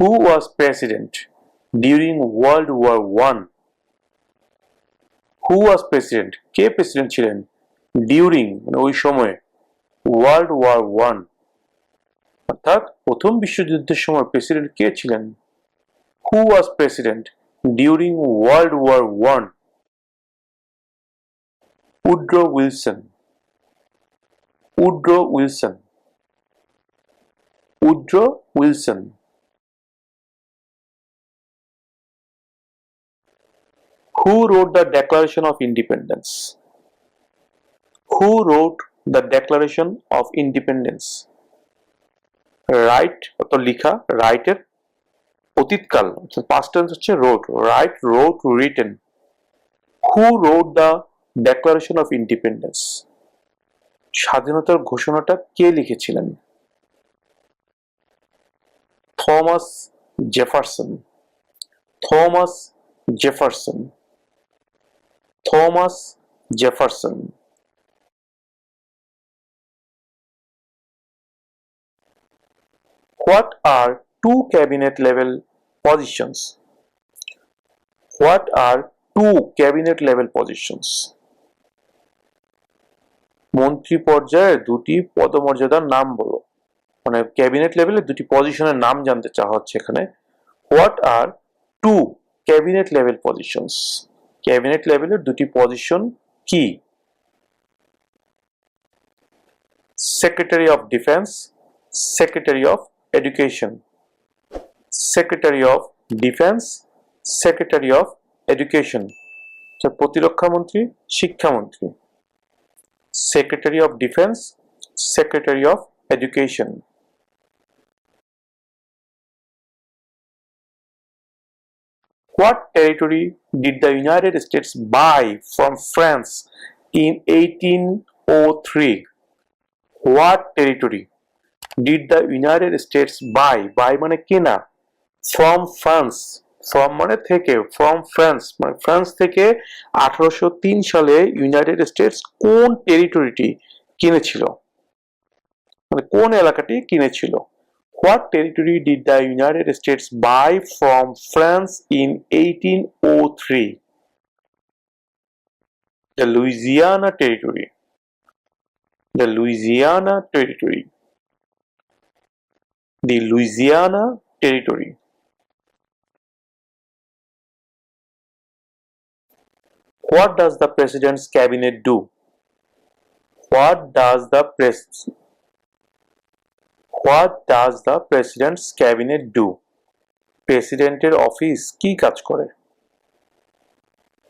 Who was president during World War One? Who was president? K president ছিলেন during মানে ওই সময়ে world war one অর্থাৎ প্রথম বিশ্বযুদ্ধের সময় প্রেসিডেন্ট কে ছিলেন? Who was president during World War One? Woodrow Wilson. Woodrow Wilson. Woodrow Wilson. Who wrote the Declaration of Independence? Who wrote the Declaration of Independence? Write অর্থাৎ লিখা, write এর অতীতকাল past tense হচ্ছে wrote, write, wrote, written. Who wrote the Declaration of Independence? স্বাধীনতার ঘোষণাটা কে লিখেছিলেন? Thomas Jefferson. Thomas Jefferson. Thomas Jefferson. What are two cabinet level positions? What are two cabinet level positions? মন্ত্রী পর্যায়ে দুটি পদমর্যাদার নাম বলো, মানে ক্যাবিনেট লেভেলে দুটি পজিশনের নাম জানতে চাওয়া হচ্ছে এখানে। What are two cabinet level positions? Cabinet লেভেলের দুটি পজিশন কি? Secretary of defence, secretary of education. Secretary of defence, secretary of education. প্রতিরক্ষা মন্ত্রী, শিক্ষামন্ত্রী। Secretary of defence, secretary of education. What territory did the United States buy from France in 1803? What territory did the United States buy? Buy মানে কেনা, from France, from মানে থেকে, from France মানে France থেকে 1803 সালে ইউনাইটেড স্টেটস কোন টেরিটরিটি কিনেছিল, মানে কোন এলাকাটি কিনেছিল? What territory did the United States buy from France in 1803? The Louisiana Territory. The Louisiana Territory. The Louisiana Territory. What does the President's Cabinet do? What does the President's Cabinet do? প্রেসিডেন্টের office কি কাজ করে?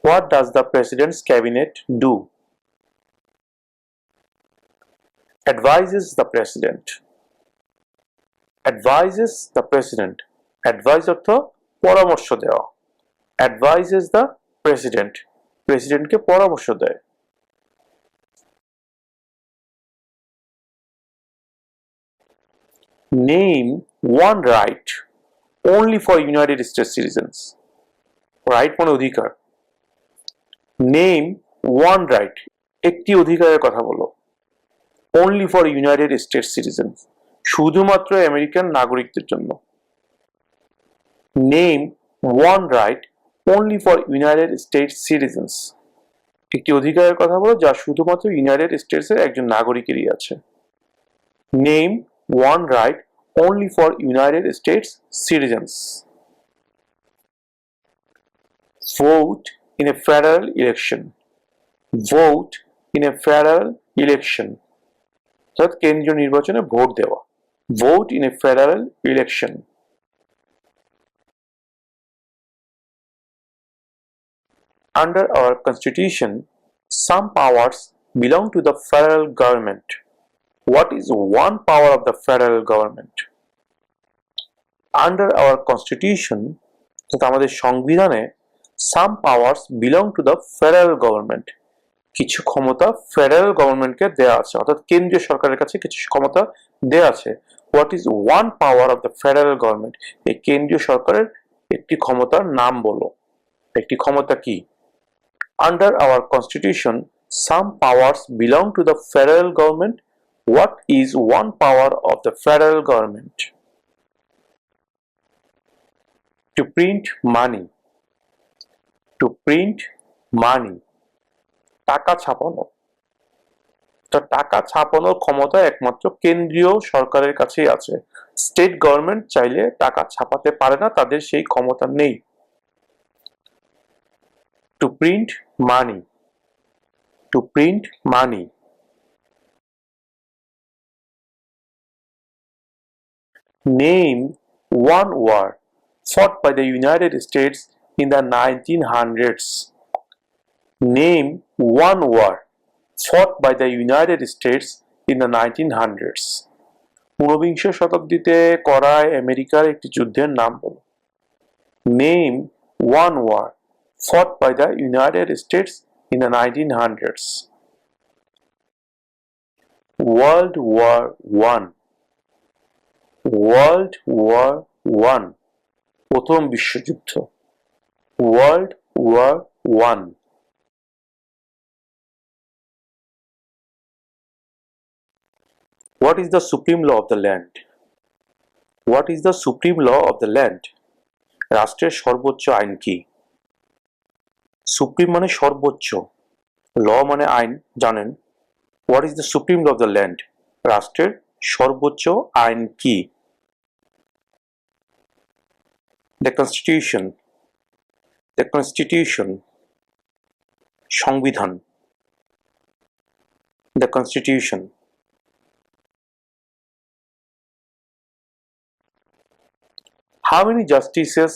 What does the President's Cabinet do? Advises the President. Advises the President. Advise অর্থ পরামর্শ দেওয়া। Advises the President. প্রেসিডেন্টকে পরামর্শ দেয়। Name one right only for United States citizens. Right মানে অধিকার। Name one right, একটি অধিকারের কথা বলো। Only for United States citizens, শুধুমাত্র আমেরিকান নাগরিকদের জন্য। Name one right only for United States citizens, একটি অধিকারের কথা বলো যা শুধুমাত্র ইউনাইটেড স্টেটসের একজন নাগরিকেরই আছে। Name one right only for United States citizens. Vote in a federal election. Vote in a federal election. অর্থাৎ কেন্দ্রীয় নির্বাচনে ভোট দেওয়া। Vote in a federal election. Under our constitution, some powers belong to the federal government. What is one power of the federal government? Under our constitution, আমাদের সংবিধানে, some powers belong to the federal government. কিছু ক্ষমতা federal গভর্নমেন্টকে দেয়া আছে, অর্থাৎ কেন্দ্রীয় সরকারের কাছে কিছু ক্ষমতা দেয়া আছে। What is one power of the federal government? এই কেন্দ্রীয় সরকারের একটি ক্ষমতার নাম বলো। একটি ক্ষমতা কি? Under our constitution, some powers belong to the federal government. What is one power of the federal government? To print money. To print money. টাকা ছাপানো। তো টাকা ছাপানোর ক্ষমতা একমাত্র কেন্দ্রীয় সরকারের কাছেই আছে। স্টেট গভর্নমেন্ট চাইলে টাকা ছাপাতে পারে না, তাদের সেই ক্ষমতা নেই। To print money. To print money. Name one war fought by the United States in the 1900s. Name one war fought by the United States in the 1900s. ঊনবিংশ শতাব্দীতে করা আমেরিকার একটি যুদ্ধের নাম বলো। Name one war fought by the United States in the 1900s. World War One. World War One. প্রথম বিশ্বযুদ্ধ। World War One. What is the supreme law of the land? What is the supreme law of the land? রাষ্ট্রের সর্বোচ্চ আইন কি? Supreme মানে সর্বোচ্চ, ল মানে আইন, জানেন। What is the supreme law of the land? রাষ্ট্রের সর্বোচ্চ আইন কি? The Constitution. The Constitution. সংবিধান। The Constitution. How many justices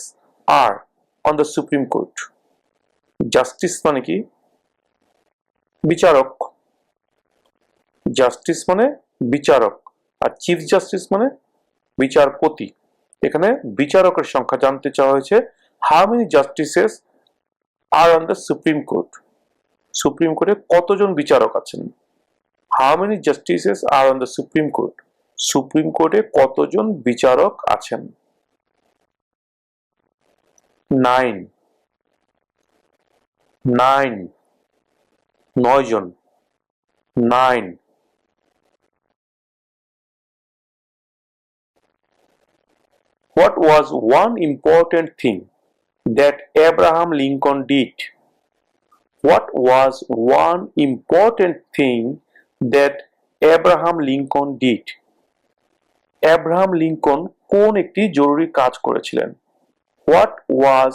are on the Supreme Court? Justice মানে কি? বিচারক। জাস্টিস মানে বিচারক, আর চিফ জাস্টিস মানে বিচারপতি। এখানে বিচারকের সংখ্যা জানতে চাওয়া হয়েছে। How many justices are on the supreme court? Supreme কোর্টে কতজন বিচারক আছেন? How many justices are on the supreme court? Supreme কোর্টে কতজন বিচারক আছেন? 9. 9 জন। 9. What was one important thing that Abraham Lincoln did? What was one important thing that Abraham Lincoln did? Abraham Lincoln কোন একটি জরুরি কাজ করেছিলেন? What was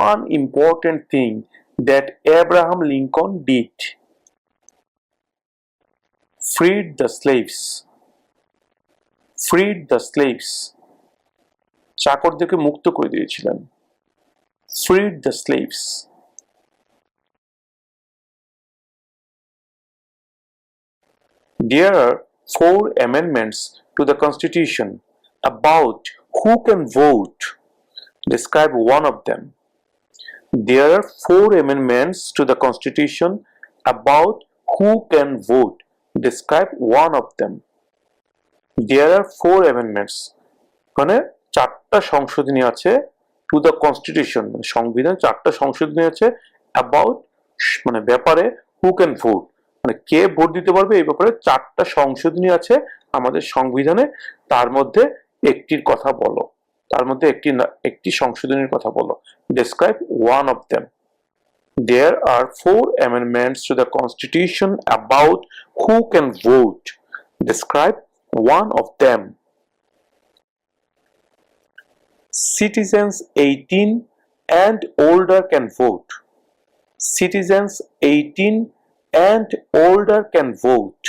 one important thing that Abraham Lincoln did? Freed the slaves. Freed the slaves. চাকরদেরকে মুক্ত করে দিয়েছিলেন। Freed the slaves. There are 4 amendments to the Constitution about who can vote. Describe one of them. There are 4 amendments to the Constitution about who can vote. Describe one of them. There are 4 amendments. মানে 4টা সংশোধনী আছে to the constitution, মানে সংবিধান 4টা সংশোধনী আছে about মানে ব্যাপারে হু ক্যান ভোট, মানে কে ভোট দিতে পারবে এই ব্যাপারে 4টা সংশোধনী আছে আমাদের সংবিধানে। তার মধ্যে একটির কথা বলো, তার মধ্যে একটি সংশোধনীর কথা বলো। Describe one of them. There are 4 amendments to the Constitution about who can vote. Describe one of them. Citizens 18 and older can vote. Citizens 18 and older can vote.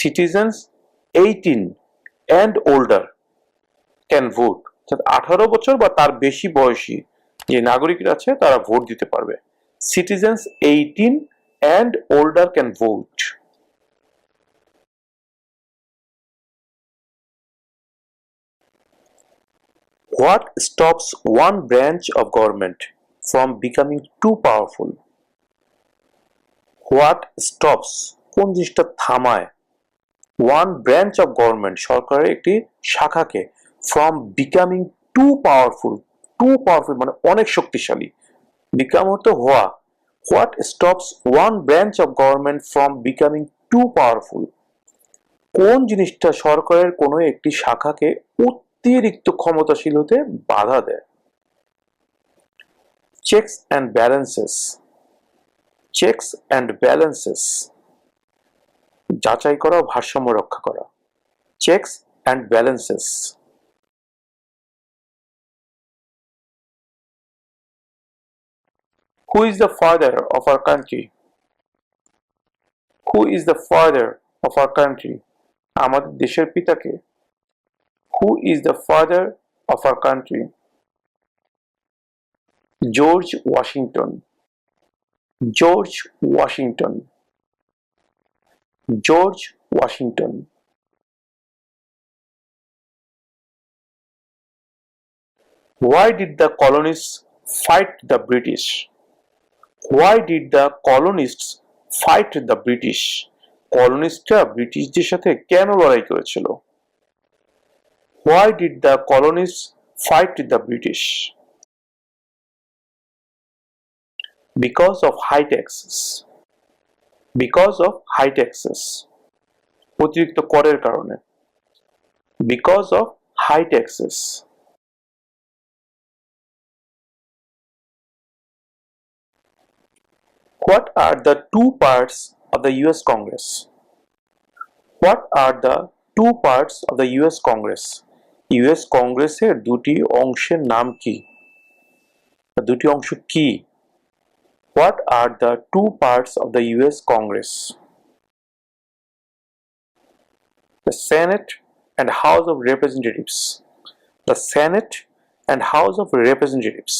Citizens 18 and older can vote. 18 বছর বা তার বেশি বয়সী যে নাগরিকরা আছে তারা vote দিতে পারবে। Citizens 18 and older can vote. What stops one branch of government from becoming too powerful? What stops, কোন জিনিসটা থামায়, one branch of government, সরকারের একটি শাখাকে, from becoming too powerful মানে অনেক শক্তিশালী, become অর্থ হওয়া। What stops one branch of government from becoming too powerful? কোন জিনিসটা সরকারের কোনো একটি শাখাকে অতিরিক্ত ক্ষমতাশীল হতে বাধা দেয়। Checks and balances, checks and balances, যাচাই করা, ভারসাম্য রক্ষা করা। Checks and balances. Who is the father of our country? Who is the father of our country? আমাদের দেশের পিতাকে। Who is the father of our country? George Washington. George Washington. George Washington. Why did the colonists fight the British? Why did the colonists fight the British? কলোনিস্টরা ব্রিটিশদের সাথে কেন লড়াই করেছিল? Why did the colonists fight the British? Because of high taxes. Because of high taxes. অতিরিক্ত করের কারণে। Because of high taxes. What are the two parts of the US Congress? What are the two parts of the US Congress? US কংগ্রেসের দুটি অংশের নাম কি? দুটি অংশ কি? What are the two parts of the US Congress? The Senate and House of Representatives. The Senate and House of Representatives.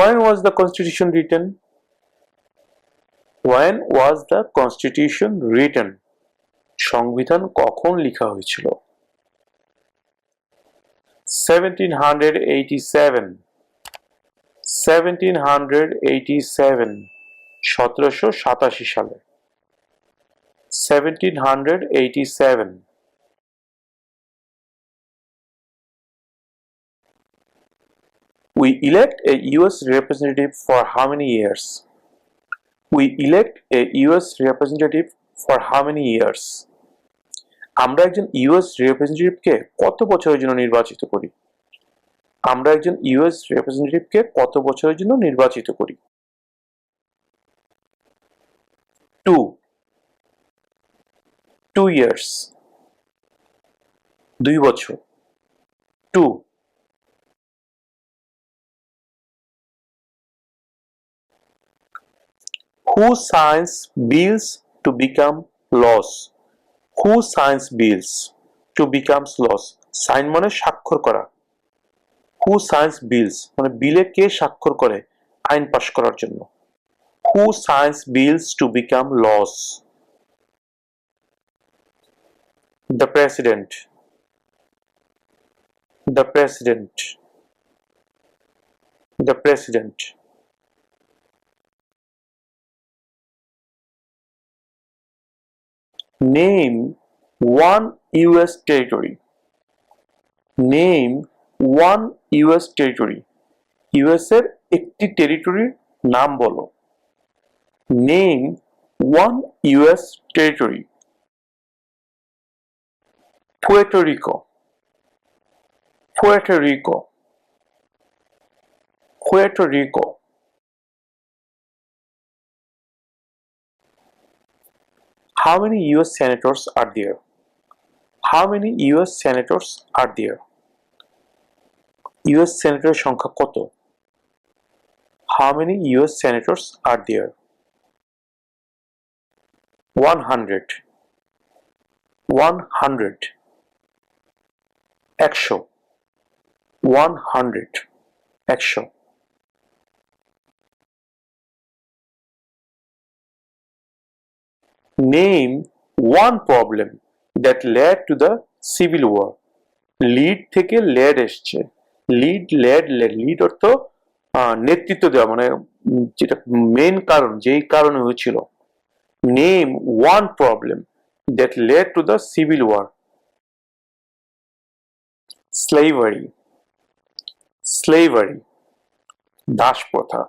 When was the Constitution written? When was the Constitution written? সংবিধান কখন লেখা হয়েছিল? 1787. 1787. 1787 সালে। 1787. We elect a US representative for how many years? We elect a US representative for how many years? আমরা একজন US রিপ্রেজেন্টেটিভকে কত বছরের জন্য নির্বাচিত করি? আমরা একজন ইউএস রিপ্রেজেন্টেটিভকে কত বছরের জন্য নির্বাচিত করি? 2 years. 2 বছর। 2. Who signs bills to become laws? Who signs bills to become laws? Sign মানে স্বাক্ষর করা। Who signs bills মানে বিলে কে স্বাক্ষর করে আইন পাস করার জন্য? Who signs bills to become laws? The President. The President. The President. Name one US territory. Name one US territory. US এর একটি টেরিটরির নাম বলো। Name one US territory. Puerto Rico. Puerto Rico. Puerto Rico. How many US senators are there? How many US senators are there? US senator সংখ্যা কত? How many US senators are there? 100. 100. 100. 100. 100. Name one problem that led to the civil war. Lead থেকে lead এসছে। Lead অর্থ নেতৃত্ব দেওয়া, মানে যেটা main কারণ, যেই কারণে হয়েছিল। Name one problem that led to the civil war. slavery, slavery, দাস প্রথা,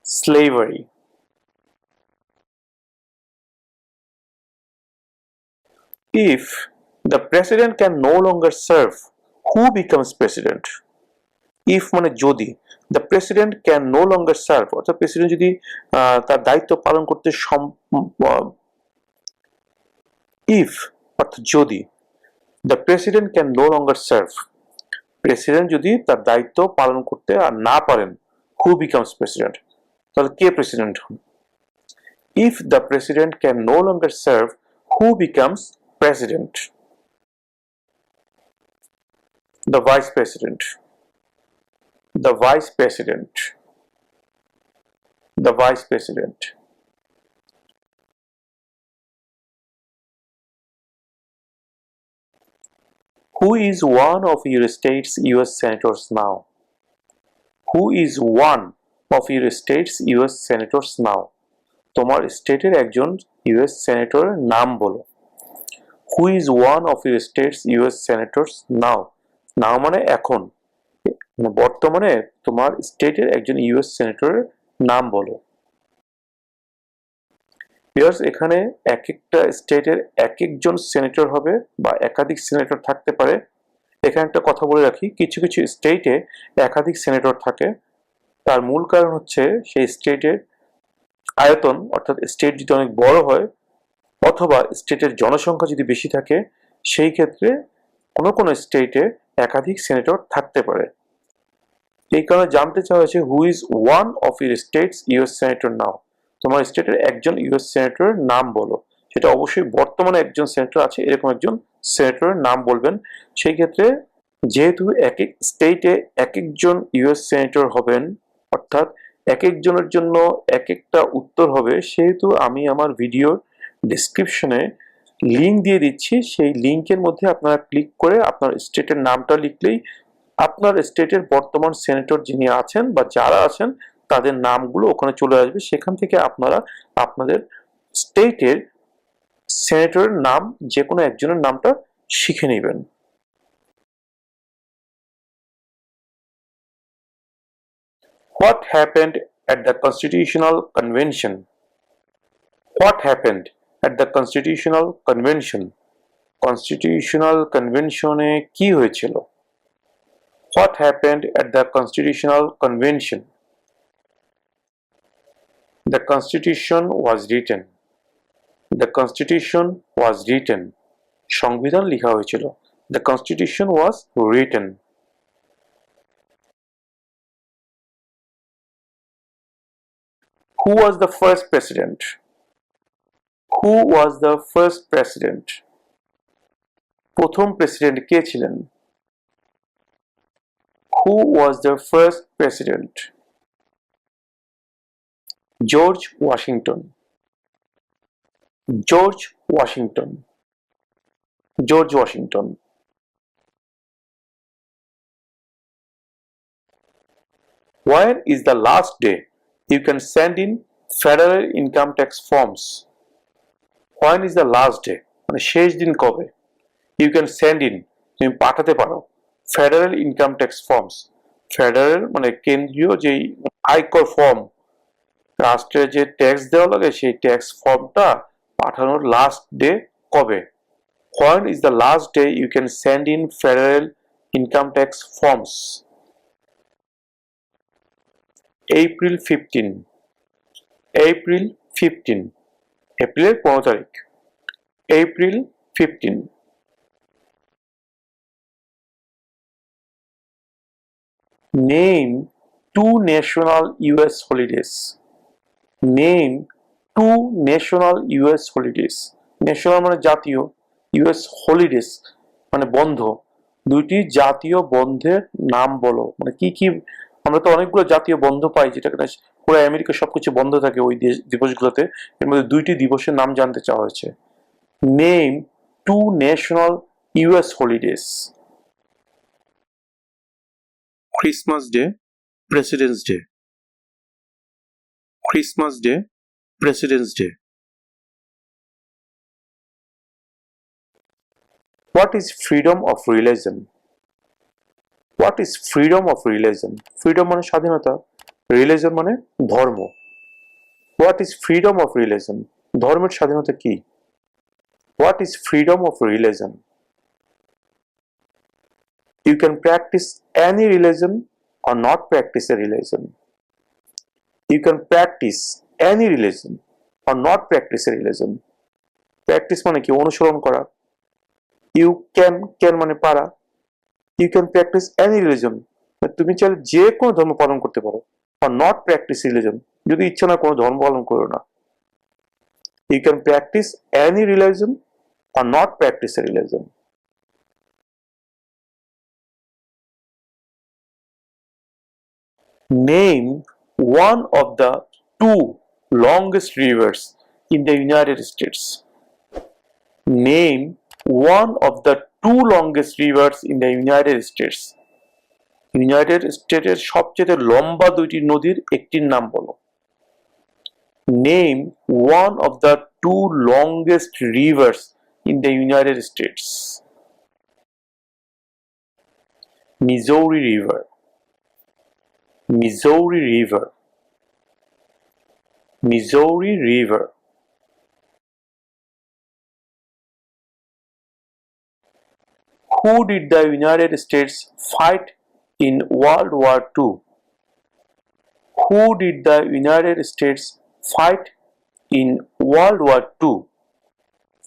slavery. If the president can no longer serve, who becomes president? If মানে যদি, the president can no longer serve, অর্থাৎ প্রেসিডেন্ট যদি তার দায়িত্ব পালন করতে if অর্থাৎ যদি, the president can no longer serve, president যদি তার দায়িত্ব পালন করতে আর না পারেন, who becomes president? তাহলে কে প্রেসিডেন্ট হন? If the president can no longer serve, who becomes president? The vice president, the vice president, the vice president. Who is one of your state's US senators now? Who is one of your state's US senators now? তোমার স্টেটের একজন US সেনেটরের নাম বলো। Who is one of your state's US senators now? নাও মানে এখন, মানে বর্তমানে তোমার স্টেটের একজন ইউএস সেনেটরের নাম বলো। ভিউয়ার্স, এখানে এক একটা স্টেটের এক একজন সেনেটর হবে বা একাধিক সেনেটর থাকতে পারে। এখানে একটা কথা বলে রাখি, কিছু কিছু স্টেটে একাধিক সেনেটর থাকে। তার মূল কারণ হচ্ছে সেই স্টেটের আয়তন, অর্থাৎ স্টেট যদি অনেক বড় হয় অথবা স্টেটের জনসংখ্যা যদি বেশি থাকে, সেই ক্ষেত্রে কোনো কোনো স্টেটে একাধিক সেনেটর থাকতে পারে। এই কারণে জানতে চাওয়া হয়েছে who is one of your states US senator now, তোমার স্টেটের একজন ইউএস সেনেটরের নাম বলো। সেটা অবশ্যই বর্তমানে একজন সেনেটর আছে এরকম একজন সেনেটরের নাম বলবেন। সেই ক্ষেত্রে যেহেতু এক এক স্টেটে এক একজন ইউএস সেনেটর হবেন, অর্থাৎ এক একজনের জন্য এক একটা উত্তর হবে, সেহেতু আমি আমার ভিডিওর ডেসক্রিপশনে লিঙ্ক দিয়ে দিচ্ছি। সেই লিঙ্কের মধ্যে আপনারা ক্লিক করে আপনার স্টেটের নামটা লিখলেই আপনার স্টেটের বর্তমান সেনেটর যিনি আছেন বা যারা আছেন তাদের নামগুলো ওখানে চলে আসবে। সেখান থেকে আপনারা আপনাদের স্টেটের সেনেটরের নাম যে কোনো একজনের নামটা শিখে নেবেন। What happened at the Constitutional Convention? What happened at the Constitutional Convention? Constitutional Convention এ কি হয়েছিল? What happened at the Constitutional Convention? The Constitution was written. The Constitution was written. সংবিধান লেখা হয়েছিল। The Constitution was written. Who was the first president? Who was the first president? প্রথম president কে ছিলেন? Who was the first president? George Washington. George Washington. George Washington. When is the last day you can send in federal income tax forms? When is the last day? মানে শেষ দিন কবে? You can send in, তুমি পাঠাতে পারো federal income tax forms. Federal মানে কেন্দ্রীয় যেই আয়কর ফর্ম, রাষ্ট্রের যে ট্যাক্স দেওয়া লাগে সেই ট্যাক্স ফর্মটা পাঠানোর লাস্ট ডে কবে? When is the last day you can send in federal income tax forms? April 15. April 15. এপ্রিলের 15 তারিখ। April 15. Name two national US holidays. Name two national US holidays. National মানে জাতীয়, ইউএস হলিডেজ মানে বন্ধ। দুইটি জাতীয় বন্ধের নাম বলো। মানে কি কি, আমরা তো অনেকগুলো জাতীয় বন্ধ পাই যেটা কিনা পুরো আমেরিকা সবকিছু বন্ধ থাকে ওই দিবসগুলোতে। এর মধ্যে দুইটি দিবসের নাম জানতে চাওয়া হয়েছে। Name two national US holidays. Christmas Day, President's Day. Christmas Day, President's Day. What is freedom of religion? What is freedom of religion? Freedom মানে স্বাধীনতা, রিলিজন মানে ধর্ম। What is freedom of religion? ধর্মের স্বাধীনতা কি? What is freedom of religion? You can practice any religion or not practice a religion. You can practice any religion or not practice a religion. Practice মানে কি? অনুসরণ করা। You can মানে পারা। You can practice any religion. তুমি চাইলে যে কোনো ধর্ম পালন করতে পারো। or not practice religion. যদি ইচ্ছা না কোনো ধর্ম পালন করো না। You can practice any religion or not practice a religion. Name one of the two longest rivers in the United States. Name one of the two longest rivers in the United States. United স্টেটের সবচেয়ে লম্বা দুইটি নদীর একটির নাম বলো। Name one of the two longest rivers in the United States. Missouri River. Missouri River. Missouri River. Who did the United States fight in World War II? Who did the United States fight in World War II?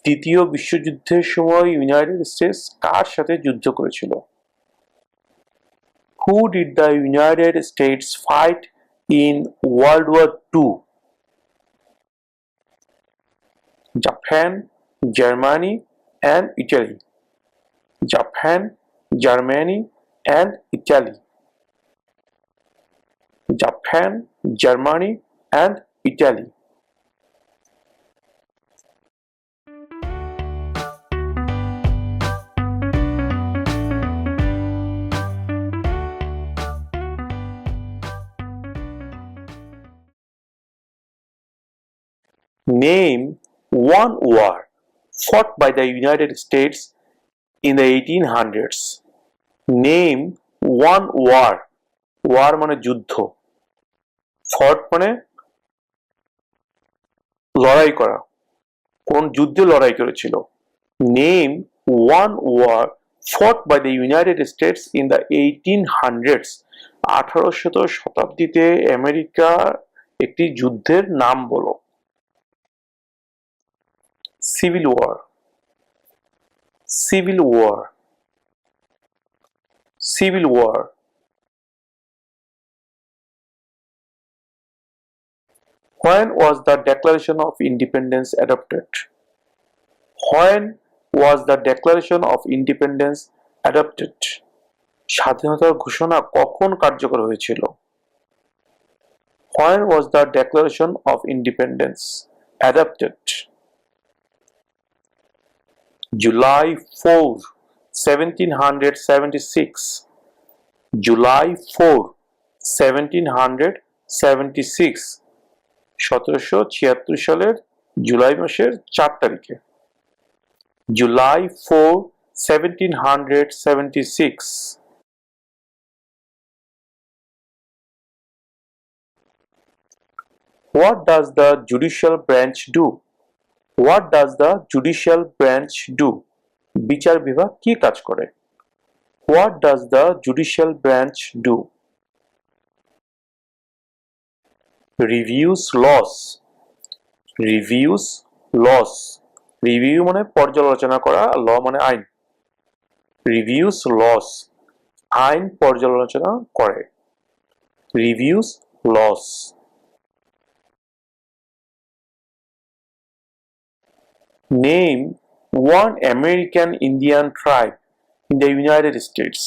দ্বিতীয় বিশ্বযুদ্ধের সময় United states কার সাথে যুদ্ধ করেছিল? Who did the United States fight in World War II? Japan, Germany, and Italy. Japan, Germany, and Italy. Japan, Germany, and Italy. Name one war fought by the United States in the 1800s. Name one war. War মানে যুদ্ধ। Fought মানে লড়াই করা। কোন যুদ্ধে লড়াই করেছিল? Name one war fought by the United States in the 1800s. 1800 শতাব্দীতে আমেরিকা একটি যুদ্ধের নাম বলো। Civil War. Civil War. Civil War. When was the Declaration of Independence adopted? When was the Declaration of Independence adopted? স্বাধীনতার ঘোষণা কখন কার্যকর হয়েছিল? When was the Declaration of Independence adopted? July 4, 1776. July 4, 1776. 1776 সালের জুলাই মাসের 4 তারিখে। July 4, 1776. What does the judicial branch do? What does the judicial branch do? বিচার বিভাগ কি কাজ করে? What does the judicial branch do? Reviews laws. Reviews laws. Review মানে পর্যালোচনা করা, law মানে আইন। Reviews laws. আইন পর্যালোচনা করে। Reviews laws. Name one American Indian tribe in the United States.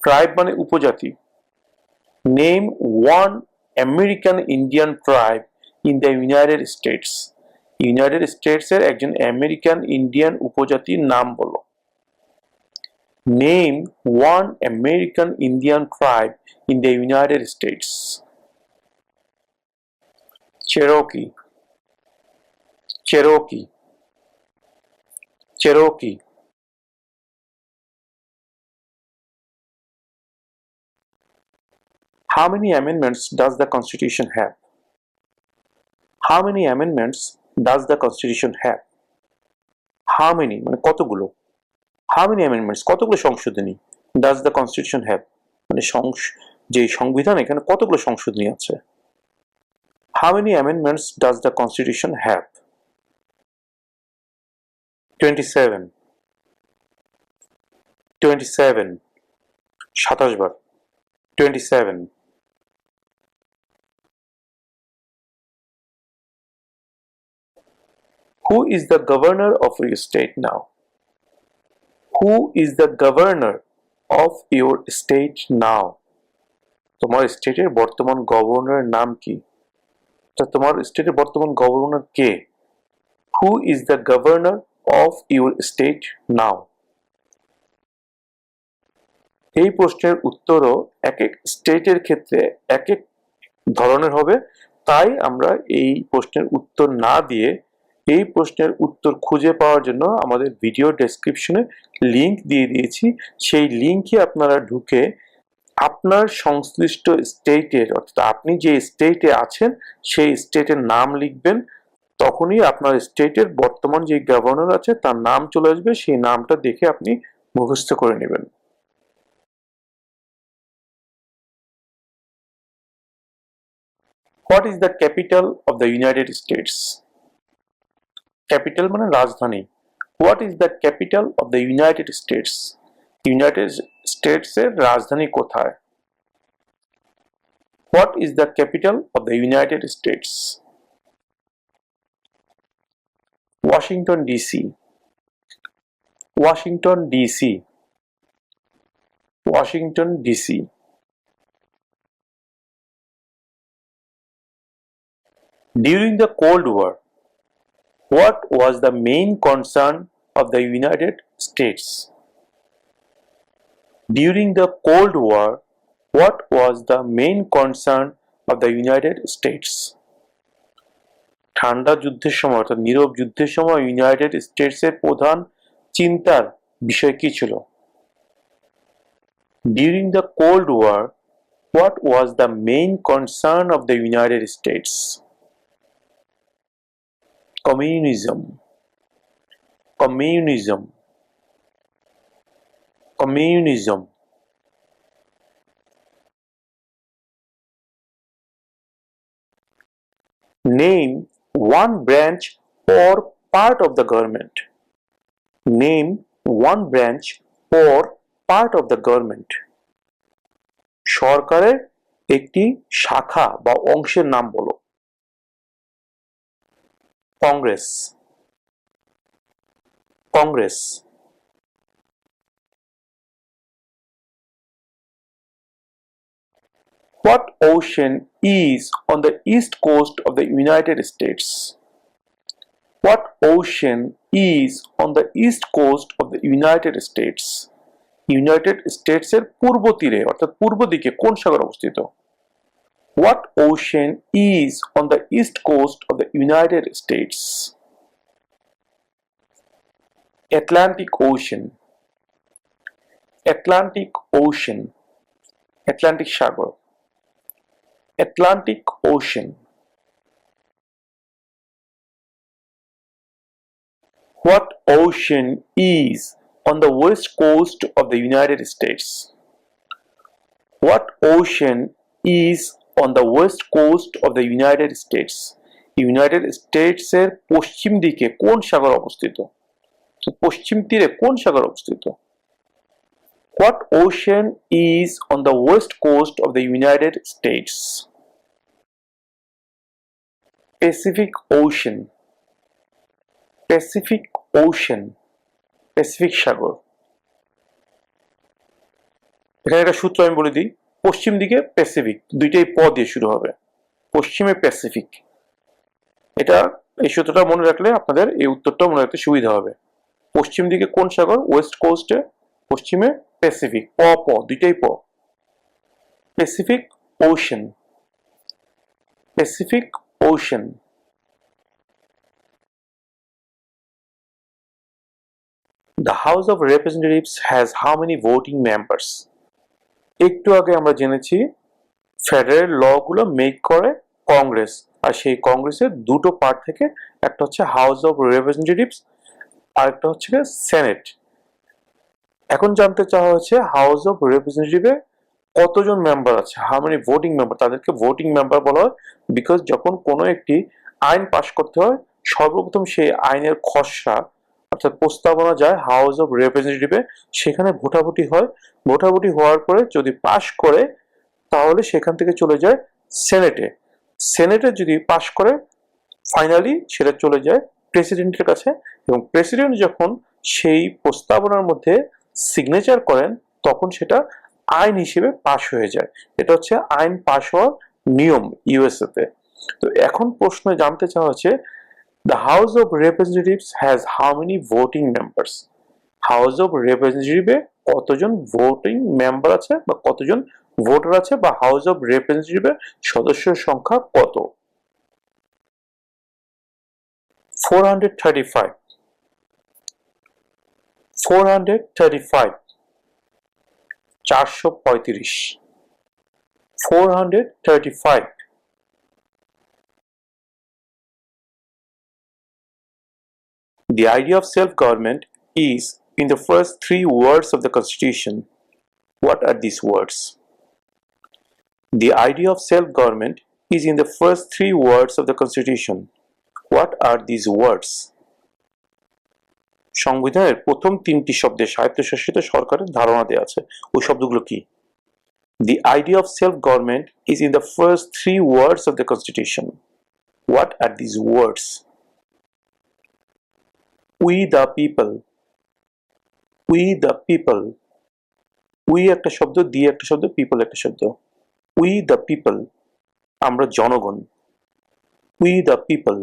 Tribe মানে উপজাতি। Name one American Indian tribe in the United States. United States এর একজন আমেরিকান ইন্ডিয়ান উপজাতির নাম বলো। Name one American Indian tribe in the United States. Cherokee. Cherokee. Cherokee. How many amendments does the Constitution have? How many amendments does the Constitution have? How many মানে কতগুলো? How many amendments কতগুলো সংশোধনী does the Constitution have? মানে যে সংবিধান এখানে কতগুলো সংশোধনী আছে? How many amendments does the Constitution have? 27 27 27 bar 27 Who is the governor of your state now? Who is the governor of your state now? তোমার স্টেটের বর্তমান গভর্নরের নাম কি? তোমার স্টেটের বর্তমান governor K? Who is the governor of your state now? এই প্রশ্নের উত্তরও এক এক স্টেটের ক্ষেত্রে এক এক ধরনের হবে, তাই আমরা এই প্রশ্নের উত্তর না দিয়ে এই প্রশ্নের উত্তর খুঁজে পাওয়ার জন্য আমাদের ভিডিও ডেসক্রিপশনে লিংক দিয়ে দিয়েছি। সেই লিংকে আপনারা ঢুকে আপনার সংশ্লিষ্ট স্টেটের অর্থাৎ আপনি যে স্টেটে আছেন সেই স্টেটের নাম লিখবেন, তখনই আপনার স্টেটের বর্তমান যে গভর্নর আছে তার নাম চলে আসবে, সেই নামটা দেখে আপনি মুখস্থ করে নেবেন। What is the capital of the United States? Capital মানে রাজধানী। What is the capital of the United States? United States এর রাজধানী কোথায়? What is the capital of the United States? Washington DC. Washington DC. Washington DC. During the Cold War, what was the main concern of the United States? During the Cold War, what was the main concern of the United States? ঠান্ডা যুদ্ধের সময় অর্থাৎ নীরব যুদ্ধের সময় United স্টেটসের প্রধান চিন্তার বিষয় কি ছিল? During the Cold War, what was the main concern of the United States? Communism. Communism. Communism. Name one branch or part of the government. Name one branch or part of the government. সরকারের একটি শাখা বা অংশের নাম বলো। Congress. Congress. What ocean is on the east coast of the United States? What ocean is on the east coast of the United States? United States এর পূর্ব তীরে অর্থাৎ পূর্ব দিকে কোন সাগর অবস্থিত? What ocean is on the east coast of the United States? Atlantic Ocean. Atlantic Ocean. Atlantic Sagar. Atlantic Ocean. What ocean is on the west coast of the United States? What ocean is on the west coast of the United States? United States এর পশ্চিম দিকে কোন সাগর অবস্থিত? পশ্চিম তীরে কোন সাগর অবস্থিত? What ocean is on the west coast of the United States? Pacific Ocean. Pacific Ocean. Pacific সাগর। এখানে একটা সূত্র আমি বলে দিই, পশ্চিম দিকে প্যাসিফিক, দুইটাই প দিয়ে শুরু হবে, পশ্চিমে প্যাসিফিক। এটা এই সূত্রটা মনে রাখলে আপনাদের এই উত্তরটা মনে রাখতে সুবিধা হবে। পশ্চিম দিকে কোন সাগর? ওয়েস্ট কোস্টে, পশ্চিমে প্যাসিফিক, প প দুইটাই প। Pacific ocean. Pacific ocean. The House of Representatives has how many voting members? একটু আগে আমরা জেনেছি ফেডারেল ল গুলো মেক করে কংগ্রেস, আর সেই কংগ্রেসের দুটো পার্ট থেকে, একটা হচ্ছে হাউস অফ রিপ্রেজেন্টেটিভস আর একটা হচ্ছে সেনেট। এখন জানতে চাওয়া হচ্ছে হাউস অফ রিপ্রেজেন্টেটিভে কতজন মেম্বার আছে, হাউ মেনি ভোটিং মেম্বার, তাদেরকে ভোটিং মেম্বার বলা হয়। বিকজ যখন কোনো একটি আইন পাশ করতে হয়, সর্বপ্রথম সেই আইনের খসড়া অর্থাৎ প্রস্তাবনা যায় হাউস অফ রিপ্রেজেন্টেটিভে, সেখানে ভোটাভুটি হয়। ভোটাভুটি হওয়ার পরে যদি পাশ করে, তাহলে সেখান থেকে চলে যায় সেনেটে। সেনেটে যদি পাশ করে, ফাইনালি সেটা চলে যায় প্রেসিডেন্টের কাছে, এবং প্রেসিডেন্ট যখন সেই প্রস্তাবনার মধ্যে সিগনেচার করেন, তখন সেটা আইন হিসেবে পাশ হয়ে যায়। এটা হচ্ছে আইন পাশ হওয়ার নিয়ম ইউএসএ তে। তো এখন প্রশ্ন জানতে চাওয়া হচ্ছে, the House of Representatives has how many voting members? House of রিপ্রেজেন্টেটিভে কতজন ভোটিং মেম্বার আছে বা কতজন ভোটার আছে, বা হাউস অফ রিপ্রেজেন্টেটিভের সদস্যের সংখ্যা কত? 435, 435, 435, 435। The idea of self-government is in the first three words of the Constitution. What are these words? The idea of self-government is in the first three words of the Constitution. What are these words? সংবিধানের প্রথম তিনটি শব্দে স্বায়ত্তশাসিত সরকারের ধারণা দেওয়া আছে, ওই শব্দগুলো কি? The idea of self-government is in the first three words of the Constitution. What are these words? We the people. We the people. We একটা শব্দ, the একটা শব্দ, people একটা শব্দ। We the people. আমরা জনগণ। We the people.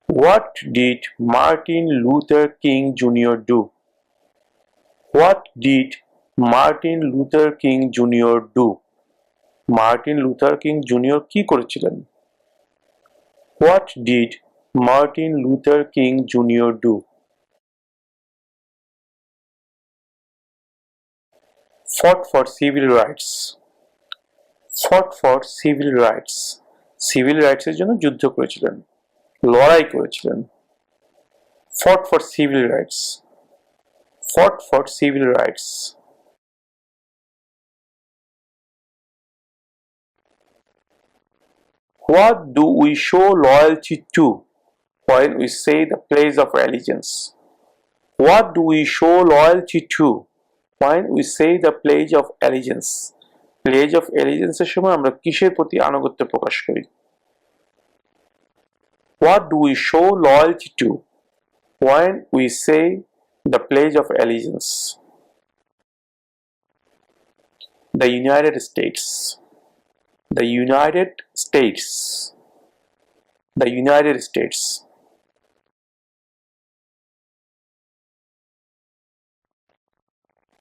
What did Martin Luther King Jr. do? What did Martin Luther King Jr. do? Martin Luther King Jr. কি করেছিলেন? What did Martin Luther King Jr. do? Fought for civil rights. Fought for civil rights. Civil rights এর জন্য যুদ্ধ করেছিলেন, লড়াই করেছিলেন। Fought for civil rights. Fought for civil rights. What do we show loyalty to when we say the pledge of allegiance? What do we show loyalty to when we say the pledge of allegiance? Pledge of allegiance এর সময় আমরা কিসের প্রতি আনুগত্য প্রকাশ করি? What do we show loyalty to when we say the pledge of allegiance? The United States. The United States. The United States.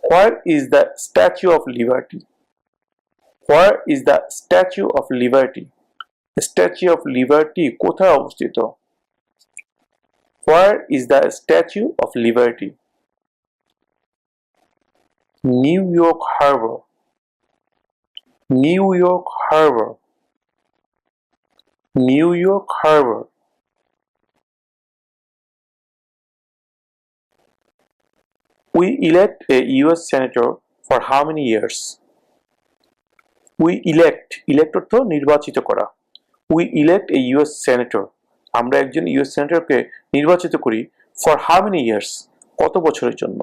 Where is the Statue of Liberty? Where is the Statue of Liberty? The Statue of Liberty কোথায় অবস্থিত? Where is the Statue of Liberty? New York Harbor. New York Harbor. New York Harbor. We elect a US senator for how many years? We elect অর্থ নির্বাচিত করা। We elect a US senator. আমরা একজন US সেনেটরকে নির্বাচিত করি for how many years? কত বছরের জন্য?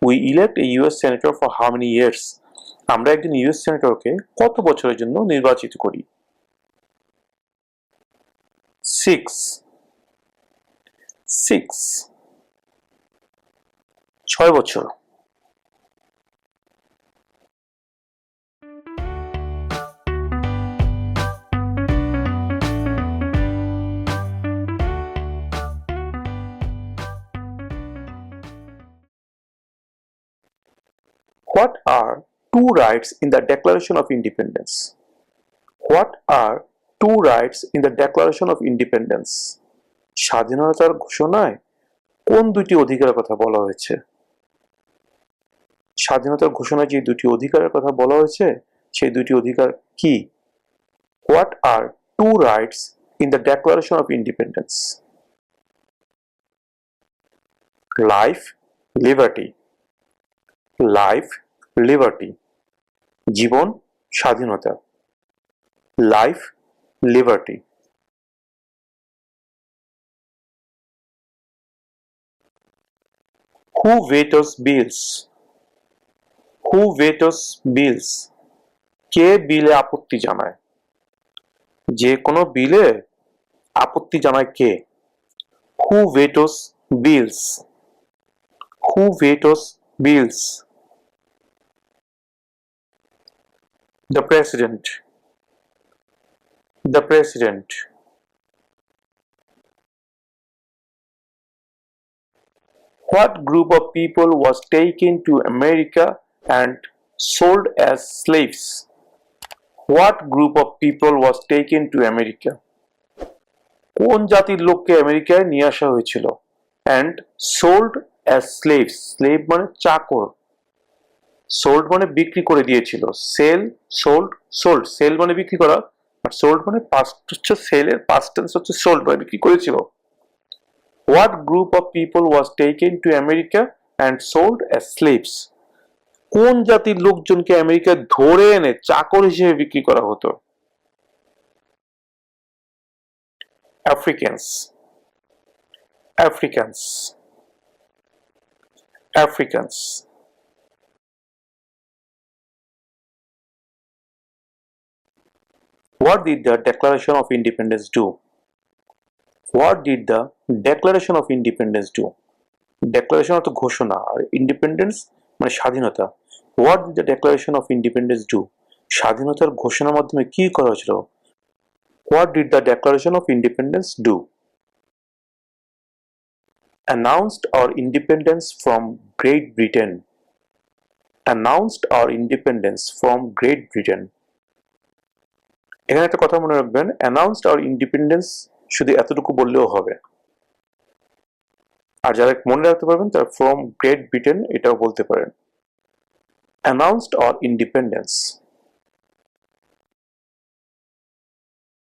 We elect a US senator for how many years? আমরা একজন ইউএস সেনেটরকে কত বছরের জন্য নির্বাচিত করি? 6. 6 বছর। What are two rights in the Declaration of Independence? What are two rights in the Declaration of Independence? স্বাধীনতার ঘোষণায় কোন দুটি অধিকারের কথা বলা হয়েছে? স্বাধীনতার ঘোষণায় যে দুটি অধিকারের কথা বলা হয়েছে সেই দুটি অধিকার কি? What are two rights in the Declaration of Independence? Life, liberty. Life, liberty. জীবন, স্বাধীনতা। Life, liberty. Who vetoes bills? Who vetoes bills? কে বিলে আপত্তি জানায়? যে কোনো বিলে আপত্তি জানায় কে? Who vetoes bills? Who vetoes bills? The president. The president. What group of people was taken to America and sold as slaves? What group of people was taken to America? কোন জাতির লোককে আমেরিকায় নিয়ে আসা হয়েছিল and sold as slaves? slave মানে চাকর, sold মানে বিক্রি করে দিয়েছিল, sell, sold, sold, sell মানে বিক্রি করা আর sold মানে past হচ্ছে sell এর past tense হচ্ছে sold মানে বিক্রি করেছিল। What group of people was taken to America and sold as slaves? কোন জাতির লোকজনকে আমেরিকায় ধরে এনে চাকর হিসেবে বিক্রি করা হতো? Africans. Africans. Africans. What did the Declaration of Independence do? What did the Declaration of Independence do? Declaration অর্থ ঘোষণা আর Independence মানে স্বাধীনতা। What did the Declaration of Independence do? স্বাধীনতার ঘোষণার মাধ্যমে কি করা হয়েছিল? What did the Declaration of Independence do? Announced our independence from Great Britain. Announced our independence from Great Britain. এখানে একটা কথা মনে রাখবেন, announced our independence শুধু এতটুকু বললেও হবে, আর যারা মনে রাখতে পারবেন তারা from Great Britain এটাও বলতে পারেন। Announced our independence.